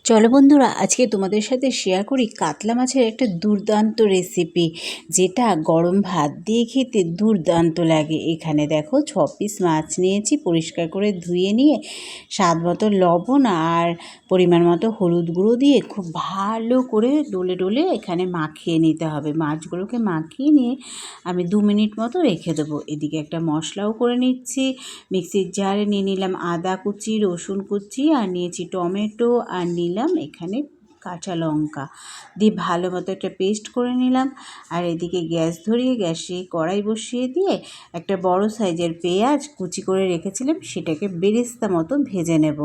চলো বন্ধুরা, আজকে তোমাদের সাথে শেয়ার করি কাতলা মাছের একটা দুর্দান্ত রেসিপি, যেটা গরম ভাত দিয়ে খেতে দুর্দান্ত লাগে। এখানে দেখো 6 পিস মাছ নিয়েছি, পরিষ্কার করে ধুয়ে নিয়ে স্বাদ মতো লবণ আর পরিমাণ মতো হলুদ গুঁড়ো দিয়ে খুব ভালো করে ডলে ডলে এখানে মাখিয়ে নিতে হবে। মাছগুলোকে মাখিয়ে নিয়ে আমি 2 মিনিট মতো রেখে দেবো। এদিকে একটা মশলাও করে নিচ্ছি। মিক্সির জারে নিয়ে নিলাম আদা কুচি, রসুন কুচি, আর নিয়েছি টমেটো, আর নিলাম এখানে কাঁচা লঙ্কা দিয়ে ভালো মতো একটা পেস্ট করে নিলাম। আর এদিকে গ্যাস ধরিয়ে গ্যাসে কড়াই বসিয়ে দিয়ে একটা বড় সাইজের পেঁয়াজ কুচি করে রেখেছিলাম, সেটাকে বেরেস্তা মতো ভেজে নেব।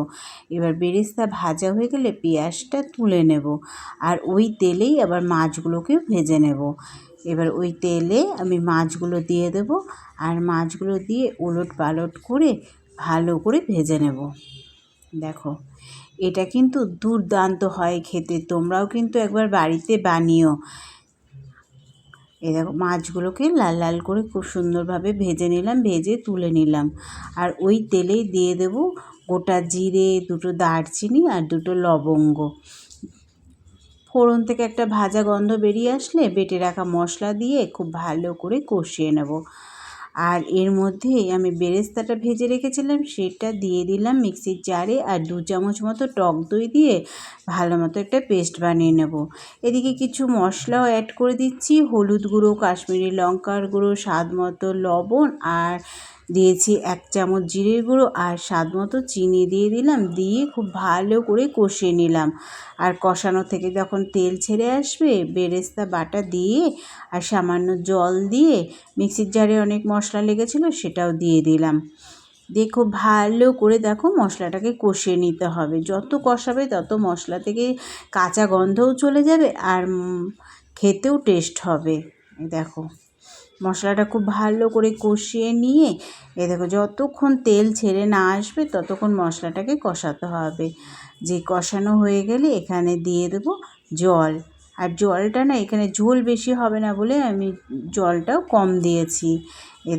এবার বেরেস্তা ভাজা হয়ে গেলে পেঁয়াজটা তুলে নেব, আর ওই তেলেই আবার মাছগুলোকেও ভেজে নেব। এবার ওই তেলে আমি মাছগুলো দিয়ে দেব, আর মাছগুলো দিয়ে ওলট পালট করে ভালো করে ভেজে নেব। দেখো, এটা কিন্তু দুর্দান্ত হয় খেতে, তোমরাও কিন্তু একবার বাড়িতে বানিও। এই দেখো, মাছগুলোকে লাল লাল করে খুব সুন্দরভাবে ভেজে নিলাম, ভেজে তুলে নিলাম। আর ওই তেলেই দিয়ে দেব গোটা জিরে, 2টো দারচিনি আর 2টো লবঙ্গ। ফোড়ন থেকে একটা ভাজা গন্ধ বেরিয়ে আসলে বেটে রাখা মশলা দিয়ে খুব ভালো করে কষিয়ে নেব। আর এর মধ্যে আমি বেরেস্তাটা ভেজে রেখেছিলাম, সেটা দিয়ে দিলাম মিক্সির জারে, আর 2 চামচ মতো টক দই দিয়ে ভালো মতো একটা পেস্ট বানিয়ে নেব। এদিকে কিছু মশলাও অ্যাড করে দিচ্ছি, হলুদ গুঁড়ো, কাশ্মীরি লঙ্কার গুঁড়ো, স্বাদ মতো লবণ, আর দিয়েছি 1 চামচ জিরের গুঁড়ো, আর স্বাদ মতো চিনি দিয়ে দিলাম। দিয়ে খুব ভালো করে কষিয়ে নিলাম। আর কষানো থেকে যখন তেল ছেড়ে আসবে, বেরেস্তা বাটা দিয়ে আর সামান্য জল দিয়ে, মিক্সির জারে অনেক মশলা লেগেছিলো সেটাও দিয়ে দিলাম। দিয়ে খুব ভালো করে দেখো মশলাটাকে কষিয়ে নিতে হবে। যত কষাবে তত মশলা থেকে কাঁচা গন্ধও চলে যাবে, আর খেতেও টেস্ট হবে। দেখো, মশলাটা খুব ভালো করে কষিয়ে নিয়ে দেখো যতক্ষণ তেল ছেড়ে না আসবে ততক্ষণ মশলাটাকে কষাতে হবে। যে কষানো হয়ে গেলে এখানে দিয়ে দেবো জল। আর জলটা না, এখানে ঝোল বেশি হবে না বলে আমি জলটাও কম দিয়েছি।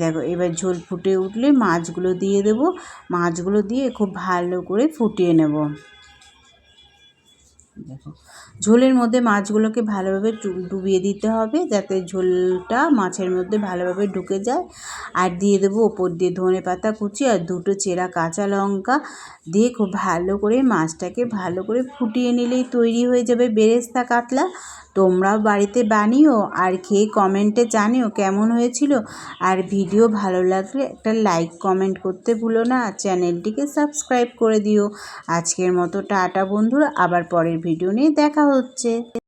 দেখো, এবার ঝোল ফুটে উঠলে মাছগুলো দিয়ে দেবো। মাছগুলো দিয়ে খুব ভালো করে ফুটিয়ে নেব। দেখো, ঝোলের মধ্যে মাছগুলোকে ভালোভাবে ডুবিয়ে দিতে হবে, যাতে ঝোলটা মাছের মধ্যে ভালোভাবে ঢুকে যায়। আর দিয়ে দেবো ওপর দিয়ে ধনেপাতা কুচি আর 2টো চেরা কাঁচা লঙ্কা দিয়ে খুব ভালো করে মাছটাকে ভালো করে ফুটিয়ে নিলেই তৈরি হয়ে যাবে বেরেস্তা কাতলা। তোমরাও বাড়িতে বানিও আর খেয়ে কমেন্টে জানিও কেমন হয়েছিল। আর ভিডিও ভালো লাগলে একটা লাইক কমেন্ট করতে ভুলো না, আর চ্যানেলটিকে সাবস্ক্রাইব করে দিও। আজকের মতো টাটা বন্ধুরা, আবার পরের ভিডিও নিয়ে দেখা হচ্ছে।